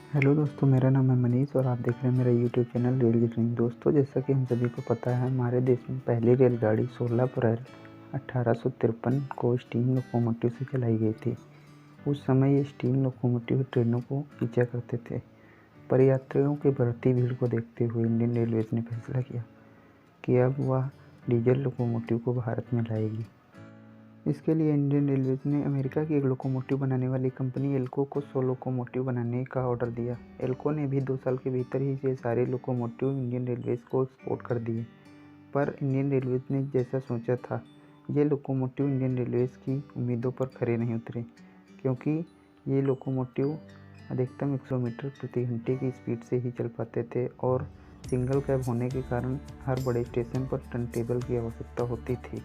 Hello दोस्तों, मेरा नाम है मनीष और आप देख रहे हैं मेरा यूट्यूब चैनल रेल ड्रीम। दोस्तों, जैसा कि हम सभी को पता है, हमारे देश में पहली रेलगाड़ी 16 अप्रैल 1853 को स्टीम लोकोमोटिव से चलाई गई थी। उस समय ये स्टीम लोकोमोटिव ट्रेनों को खींचा करते थे, पर यात्रियों की बढ़ती भीड़ को देखते हुए इंडियन रेलवेज ने फैसला किया कि अब वह डीजल लोकोमोटिव को भारत में लाएगी। इसके लिए इंडियन रेलवेज ने अमेरिका की एक लोकोमोटिव बनाने वाली कंपनी एल्को को 100 लोकोमोटिव बनाने का ऑर्डर दिया। एल्को ने भी 2 साल के भीतर ही ये सारे लोकोमोटिव इंडियन रेलवेज को एक्सपोर्ट कर दिए। पर इंडियन रेलवेज ने जैसा सोचा था, ये लोकोमोटिव इंडियन रेलवेज की उम्मीदों पर खरे नहीं उतरे, क्योंकि ये लोकोमोटिव अधिकतम 100 किलोमीटर प्रति घंटे की स्पीड से ही चल पाते थे और सिंगल कैब होने के कारण हर बड़े स्टेशन पर टर्न टेबल की आवश्यकता होती थी।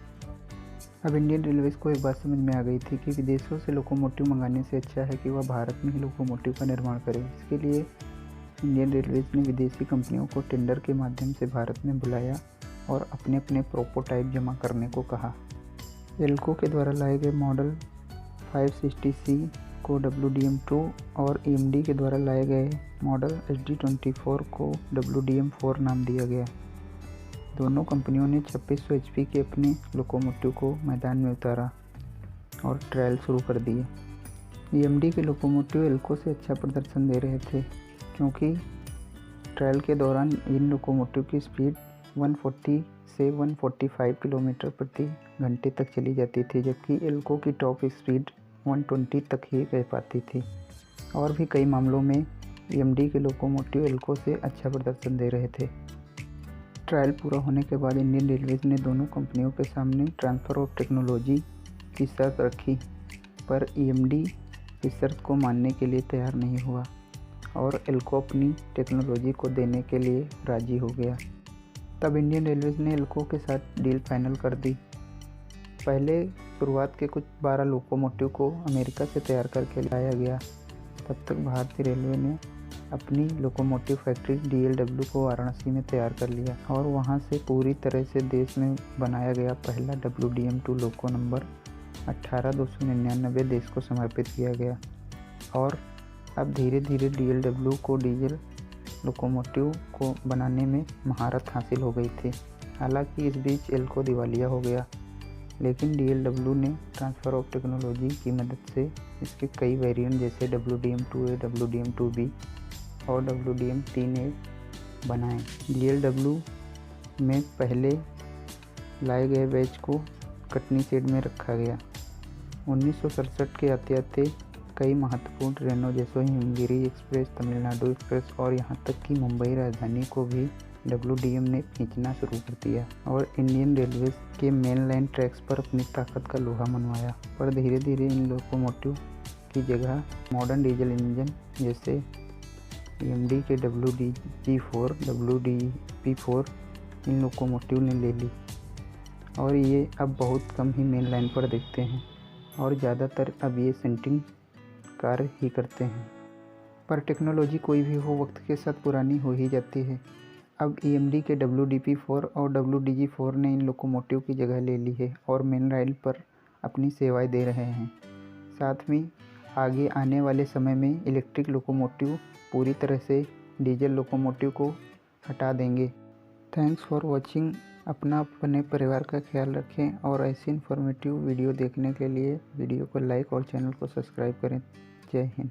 अब इंडियन रेलवेज को एक बात समझ में आ गई थी कि विदेशों से लोकोमोटिव मंगाने से अच्छा है कि वह भारत में ही लोकोमोटिव का निर्माण करे। इसके लिए इंडियन रेलवेज ने विदेशी कंपनियों को टेंडर के माध्यम से भारत में बुलाया और अपने अपने प्रोटोटाइप जमा करने को कहा। एल्को के द्वारा लाए गए मॉडल 560C को WDM2 और EMD के द्वारा लाए गए मॉडल HD24 को WDM4 नाम दिया गया। दोनों कंपनियों ने 2600 HP के अपने लोकोमोटिव को मैदान में उतारा और ट्रायल शुरू कर दिए। EMD के लोकोमोटिव एल्को से अच्छा प्रदर्शन दे रहे थे, क्योंकि ट्रायल के दौरान इन लोकोमोटिव की स्पीड 140 से 145 किलोमीटर प्रति घंटे तक चली जाती थी, जबकि एल्को की टॉप स्पीड 120 तक ही रह पाती थी। और भी कई मामलों में EMD के लोकोमोटिव एल्को से अच्छा प्रदर्शन दे रहे थे। ट्रायल पूरा होने के बाद इंडियन रेलवेज ने दोनों कंपनियों के सामने ट्रांसफ़र ऑफ टेक्नोलॉजी की शर्त रखी, पर EMD इस शर्त को मानने के लिए तैयार नहीं हुआ और एल्को अपनी टेक्नोलॉजी को देने के लिए राजी हो गया। तब इंडियन रेलवेज ने एल्को के साथ डील फाइनल कर दी। पहले शुरुआत के कुछ 12 लोकोमोटिव को अमेरिका से तैयार करके लाया गया। तब तक भारतीय रेलवे ने अपनी लोकोमोटिव फैक्ट्री DLW को वाराणसी में तैयार कर लिया और वहां से पूरी तरह से देश में बनाया गया पहला WDM2 लोको नंबर 18299 देश को समर्पित किया गया। और अब धीरे धीरे DLW को डीजल लोकोमोटिव को बनाने में महारत हासिल हो गई थी। हालांकि इस बीच एल्को दिवालिया हो गया, लेकिन DLW ने ट्रांसफ़र ऑफ टेक्नोलॉजी की मदद से इसके कई वेरिएंट जैसे WDM2A, WDM2B और WDM3A बनाए। DLW में पहले लाए गए बैच को कटनी शेड में रखा गया। 1967 के आते कई महत्वपूर्ण ट्रेनों जैसे हिमगिरी एक्सप्रेस, तमिलनाडु एक्सप्रेस और यहाँ तक कि मुंबई राजधानी को भी WDM ने खींचना शुरू कर दिया और इंडियन रेलवेज के मेन लाइन ट्रैक्स पर अपनी ताकत का लोहा मनवाया। पर धीरे धीरे इन लोकोमोटिव की जगह मॉडर्न डीजल इंजन जैसे EMD के WDG4, WDP4 इन लोकोमोटिव ने ले ली और ये अब बहुत कम ही मेन लाइन पर दिखते हैं और ज़्यादातर अब ये सेंटिंग कार्य ही करते हैं। पर टेक्नोलॉजी कोई भी हो, वक्त के साथ पुरानी हो ही जाती है। अब EMD के WDP4 और WDG4 ने इन लोकोमोटिव की जगह ले ली है और मेन लाइन पर अपनी सेवाएं दे रहे हैं। साथ में आगे आने वाले समय में इलेक्ट्रिक लोकोमोटिव पूरी तरह से डीजल लोकोमोटिव को हटा देंगे। Thanks for watching. अपने परिवार का ख्याल रखें और ऐसी इन्फॉर्मेटिव वीडियो देखने के लिए वीडियो को लाइक और चैनल को सब्सक्राइब करें। जय हिंद।